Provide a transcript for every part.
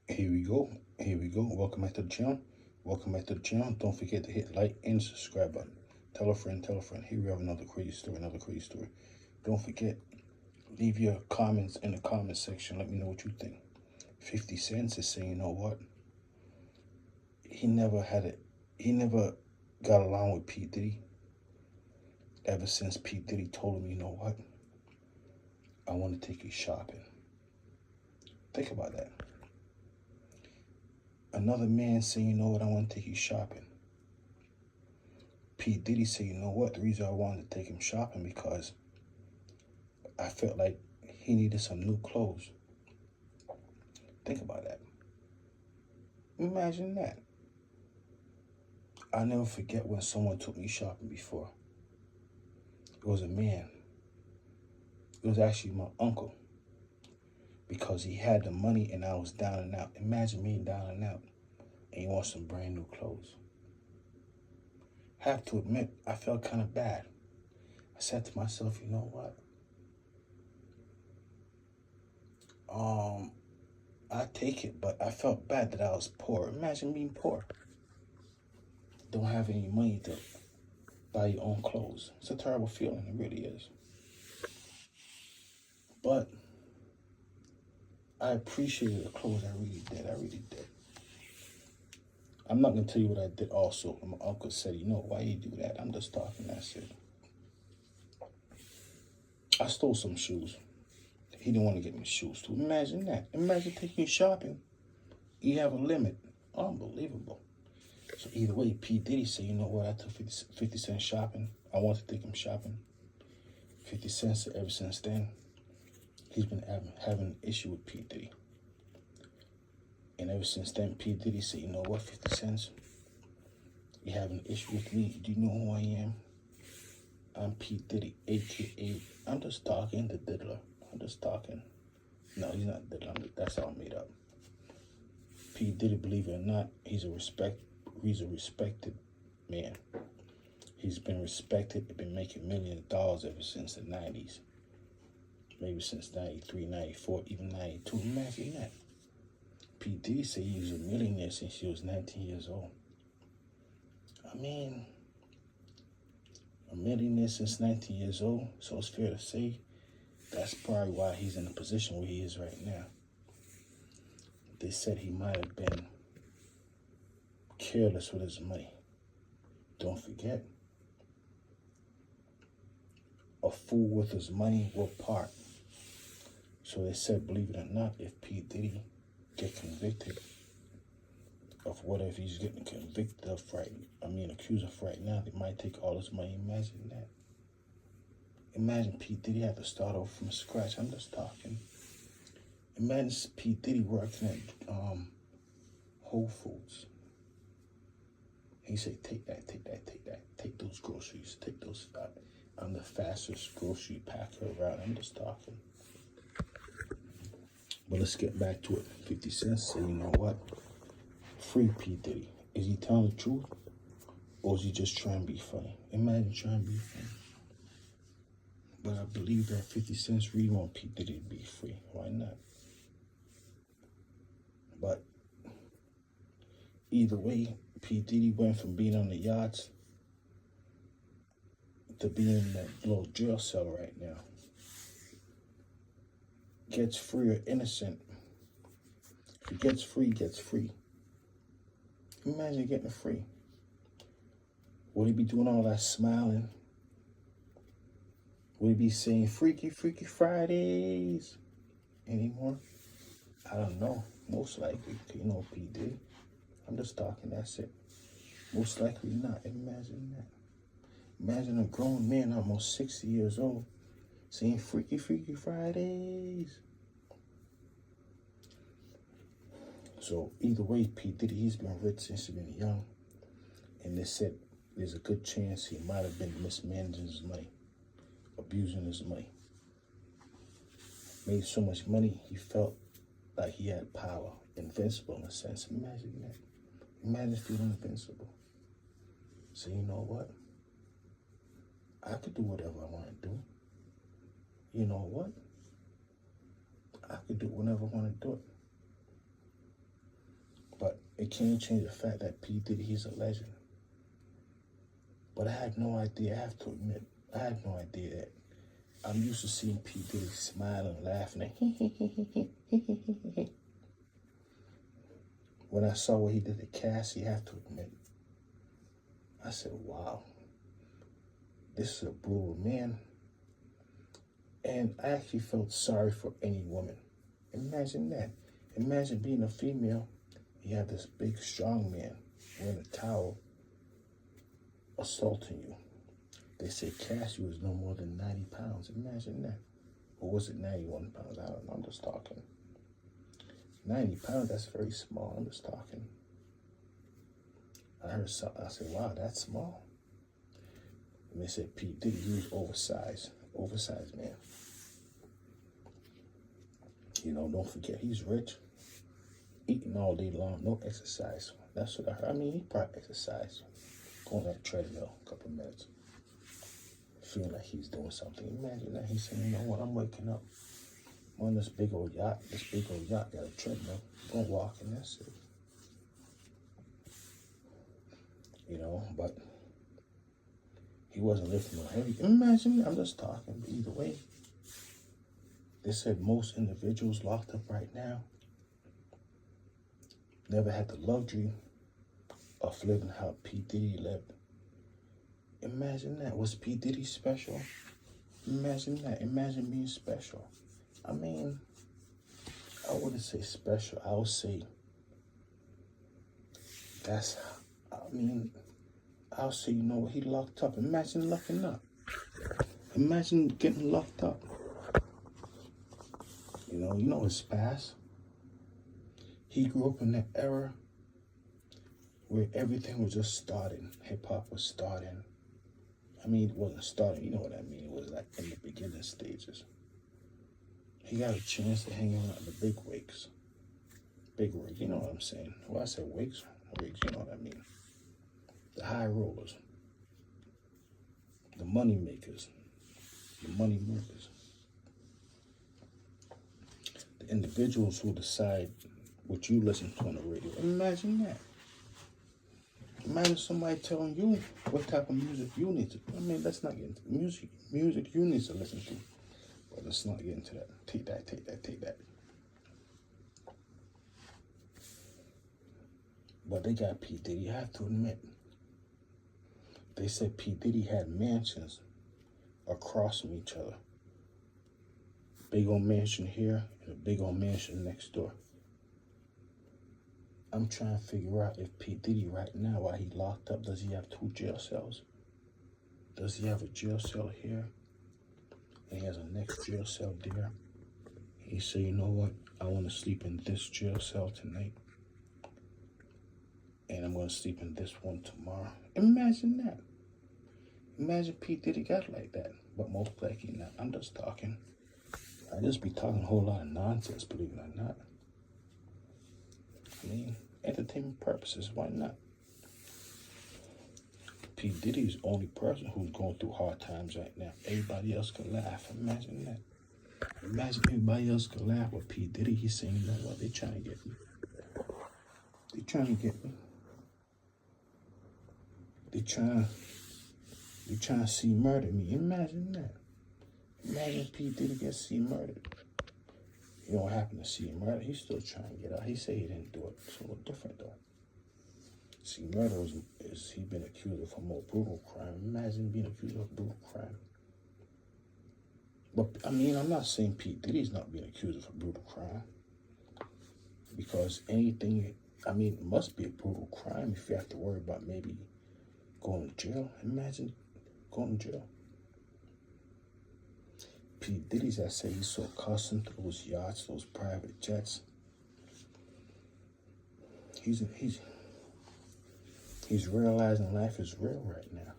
Here we go. Here we go. Welcome back to the channel. Welcome back to the channel. Don't forget to hit like and subscribe button. Tell a friend, tell a friend. Here we have another crazy story, another crazy story. Don't forget, leave your comments in the comment section. Let me know what you think. 50 Cent is saying, you know what? He never had it. He never got along with P. Diddy ever since P. Diddy told him, you know what? I want to take you shopping. Think about that. Another man saying, you know what? I want to take you shopping. P. Diddy said, you know what? The reason I wanted to take him shopping because I felt like he needed some new clothes. Think about that. Imagine that. I'll never forget when someone took me shopping before. It was a man. It was actually my uncle because he had the money and I was down and out. Imagine me down and out and you want some brand new clothes. I have to admit, I felt kind of bad. I said to myself, you know what? I take it, but I felt bad that I was poor. Imagine being poor. Don't have any money to buy your own clothes. It's a terrible feeling, it really is. But I appreciated the clothes, I really did, I really did. I'm not gonna tell you what I did also. My uncle said, you know, why you do that? I'm just talking, that's it. I stole some shoes. He didn't want to get me shoes too. Imagine that. Imagine taking you shopping. You have a limit. Unbelievable. So either way, P. Diddy said, you know what, I took 50 Cent shopping. I want to take him shopping. 50 Cent, ever since then, he's been having an issue with P. Diddy. And ever since then, P. Diddy said, you know what, 50 Cent, you have an issue with me. Do you know who I am? I'm P. Diddy, a.k.a. I'm just talking, the diddler. I'm just talking. No, he's not diddler. That's all made up. P. Diddy, believe it or not, he's a respected man. He's been respected, been making millions of dollars ever since the 90s. Maybe since 93, 94, even 92. Imagine that. P. Diddy said he was a millionaire since he was 19 years old. I mean, a millionaire since 19 years old, so it's fair to say that's probably why he's in the position where he is right now. They said he might have been careless with his money. Don't forget, a fool with his money will part. So they said, believe it or not, if P. Diddy get convicted of whatever he's getting convicted of accused of right now, they might take all his money. Imagine that. Imagine P. Diddy have to start over from scratch. I'm just talking. Imagine P. Diddy working at Whole Foods. He said, take that, take that, take that. Take those groceries, take those. I'm the fastest grocery packer around. I'm just talking. But let's get back to it. 50 Cent said, you know what? Free P. Diddy. Is he telling the truth? Or is he just trying to be funny? Imagine trying to be funny. But I believe that 50 Cent really want P. Diddy to be free. Why not? But either way, P. Diddy went from being on the yachts to being in that little jail cell right now. Gets free or innocent. If he gets free, gets free. Imagine getting free. Would he be doing all that smiling? Would he be saying Freaky, Freaky Fridays anymore? I don't know. Most likely, you know, P. Diddy. I'm just talking, that's it. Most likely not. Imagine that. Imagine a grown man almost 60 years old saying Freaky, Freaky Fridays. So either way, P. Diddy, he's been rich since he's been young. And they said there's a good chance he might have been mismanaging his money, abusing his money. Made so much money, he felt like he had power, invincible in a sense. Imagine that. Imagine feeling invincible. So you know what? I could do whatever I want to do. You know what? I could do whenever I want to do it. It can't change the fact that P. Diddy, he's a legend. But I had no idea, I have to admit, I had no idea that I'm used to seeing P. Diddy smiling, laughing. When I saw what he did to Cassie, I have to admit, I said, wow, this is a brutal man. And I actually felt sorry for any woman. Imagine that. Imagine being a female, you have this big, strong man wearing a towel assaulting you. They say Cassie was no more than 90 pounds. Imagine that. Or was it 91 pounds? I don't know. I'm just talking. 90 pounds, that's very small. I'm just talking. I heard something. I said, wow, that's small. And they said P. Diddy, he was oversized. Oversized man. You know, don't forget, he's rich. Eating all day long, no exercise. That's what I heard. I mean, he probably exercised. Going on that treadmill a couple of minutes. Feeling like he's doing something. Imagine that. He's saying, you know what, I'm waking up. I'm on this big old yacht. This big old yacht got a treadmill. Going walking, that's it. You know, but he wasn't lifting no heavy. Imagine, I'm just talking, but either way. They said most individuals locked up right now never had the luxury of living how P. Diddy lived. Imagine that. Was P. Diddy special? Imagine that. Imagine being special. I mean, I wouldn't say special. I would say I'll say, you know what, he locked up. Imagine locking up. Imagine getting locked up. You know his past. He grew up in that era where everything was just starting. Hip-hop was starting. I mean, it wasn't starting, you know what I mean? It was like in the beginning stages. He got a chance to hang out in the big wigs. Big wigs, you know what I'm saying? Well, I said wigs, you know what I mean? The high rollers. The money makers. The money movers. The individuals who decide what you listen to on the radio. Imagine that. Imagine somebody telling you what type of music you need to. I mean, let's not get into music you need to listen to. But let's not get into that. Take that. But they got P. Diddy. I have to admit. They said P. Diddy had mansions across from each other. Big old mansion here and a big old mansion next door. I'm trying to figure out if P. Diddy right now, while he locked up, does he have 2 jail cells? Does he have a jail cell here? And he has a next jail cell there? He said, you know what? I want to sleep in this jail cell tonight. And I'm going to sleep in this one tomorrow. Imagine that. Imagine P. Diddy got like that. But most likely not. I'm just talking. I just be talking a whole lot of nonsense, believe it or not. I mean, entertainment purposes, why not? P. Diddy's the only person who's going through hard times right now. Everybody else can laugh. Imagine that. Imagine everybody else can laugh with P. Diddy. He's saying, you know what, they trying to get me. They trying to get me. They trying to see murder me. Imagine that. Imagine P. Diddy gets see murdered. You don't happen to see him murder. He's still trying to get out. He said he didn't do it. It's a little different though. See, murder is he been accused of a more brutal crime. Imagine being accused of a brutal crime. But I mean, I'm not saying P. Diddy's not being accused of a brutal crime. Because anything, I mean, it must be a brutal crime if you have to worry about maybe going to jail. Imagine going to jail. P. Diddy's, I say, he's so accustomed to those yachts, those private jets. He's realizing life is real right now.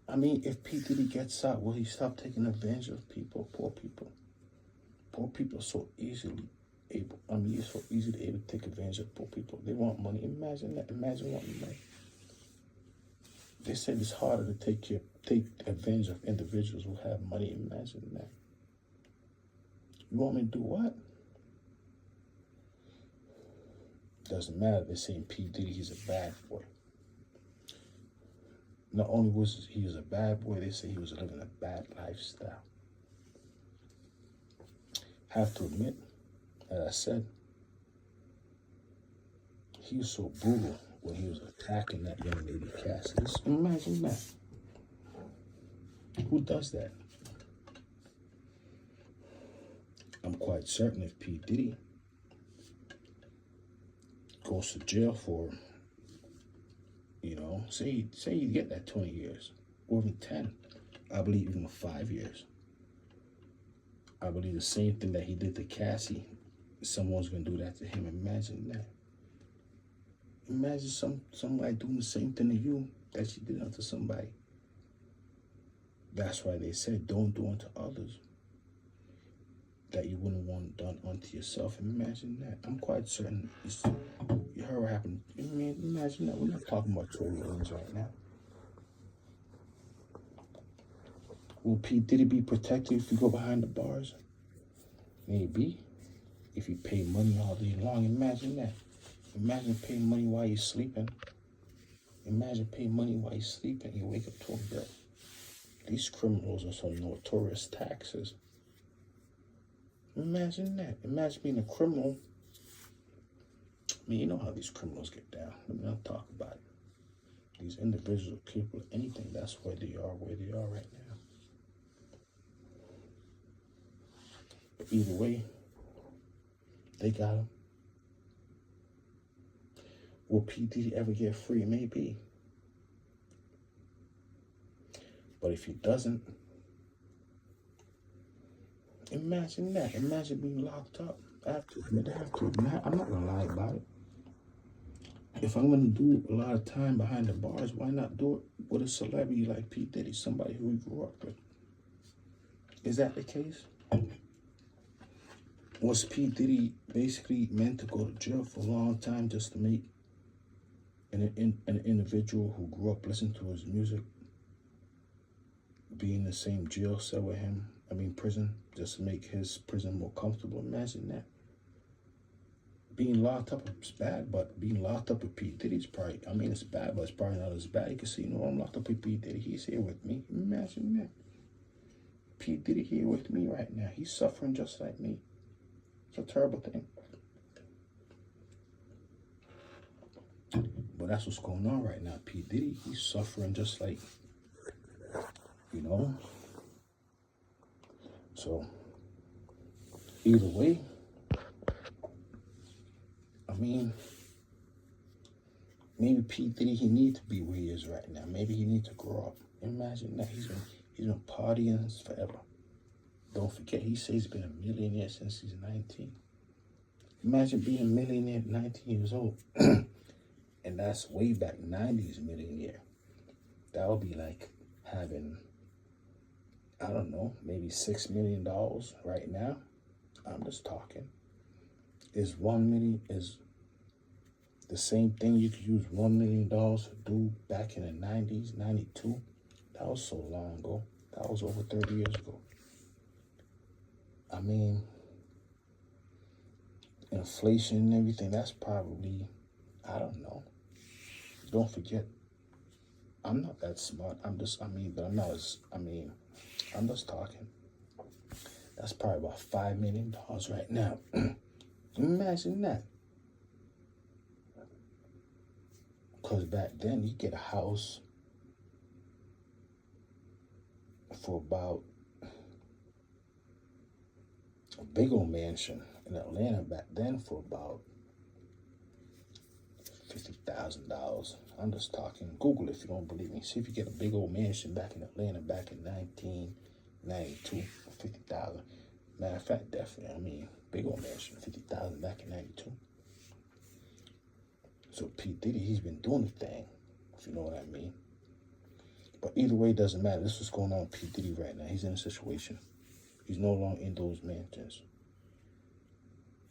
I mean, if P. Diddy gets out, will he stop taking advantage of people, poor people? Poor people are so easily able, it's so easily able to take advantage of poor people. They want money. Imagine that. Imagine wanting money. They said it's harder to take advantage of individuals who have money. Imagine that. You want me to do what? doesn't matter. They're saying P. Diddy, he's a bad boy. Not only was he was a bad boy, they say he was living a bad lifestyle. Have to admit, as I said, he was so brutal when he was attacking that young lady, Cassie. Just imagine that. Who does that? I'm quite certain if P. Diddy goes to jail for, say you get that 20 years, or even 10, I believe even 5 years. I believe the same thing that he did to Cassie, someone's gonna do that to him. Imagine that. Imagine somebody doing the same thing to you that you did unto somebody. That's why they said don't do unto others that you wouldn't want done unto yourself. Imagine that. I'm quite certain you heard what happened. Imagine that. We're not talking about Tory Lanez right now. Will P. Diddy be protected if you go behind the bars? Maybe. If you pay money all day long, imagine that. Imagine paying money while you're sleeping. Imagine paying money while you're sleeping. You wake up to a bill. These criminals are some notorious taxes. Imagine that. Imagine being a criminal. I mean, you know how these criminals get down. Let me not talk about it. These individuals are capable of anything. That's why they are where they are right now. But either way, they got him. Will P. Diddy ever get free? Maybe. But if he doesn't, imagine that. Imagine being locked up. I have to admit, I'm not going to lie about it. If I'm going to do a lot of time behind the bars, why not do it with a celebrity like P. Diddy, somebody who we grew up with? Is that the case? Was P. Diddy basically meant to go to jail for a long time just to make an individual who grew up listening to his music be in the same jail cell with him? Prison, just to make his prison more comfortable. Imagine that. Being locked up is bad, but being locked up with P. Diddy's probably, it's bad, but it's probably not as bad. You can see, I'm locked up with P. Diddy. He's here with me. Imagine that. P. Diddy here with me right now. He's suffering just like me. It's a terrible thing. But that's what's going on right now. P. Diddy, he's suffering just like, So, either way, maybe P. Diddy, he needs to be where he is right now. Maybe he needs to grow up. Imagine that. He's been partying forever. Don't forget, he says he's been a millionaire since he's 19. Imagine being a millionaire at 19 years old. And that's way back, 90s millionaire. That would be like having, I don't know, maybe $6 million right now. I'm just talking. Is $1 million, is the same thing you could use $1 million to do back in the 90s, 92? That was so long ago. That was over 30 years ago. Inflation and everything, that's probably, I don't know. Don't forget, I'm not that smart. I'm just talking. That's probably about $5 million right now. Imagine that. Because back then, you get a house for about, a big old mansion in Atlanta back then for about $50,000. I'm just talking. Google if you don't believe me. See if you get a big old mansion back in Atlanta back in 1992 for $50,000. Matter of fact, definitely. Big old mansion, $50,000 back in 92. So P. Diddy, he's been doing the thing, if you know what I mean. But either way, it doesn't matter. This is what's going on with P. Diddy right now. He's in a situation. He's no longer in those mansions.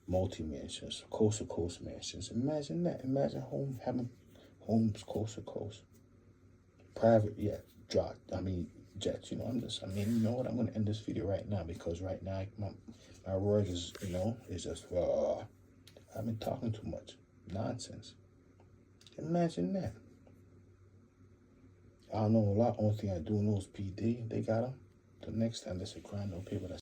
Multi-mansions, coast-to-coast mansions. Imagine that. Imagine having homes coast to coast. Private jets. You know what? I'm going to end this video right now because right now my word is, is just, I've been talking too much. Nonsense. Imagine that. I don't know a lot. Only thing I do know is P. Diddy. They got him. The next time there's a crime, no paper. That's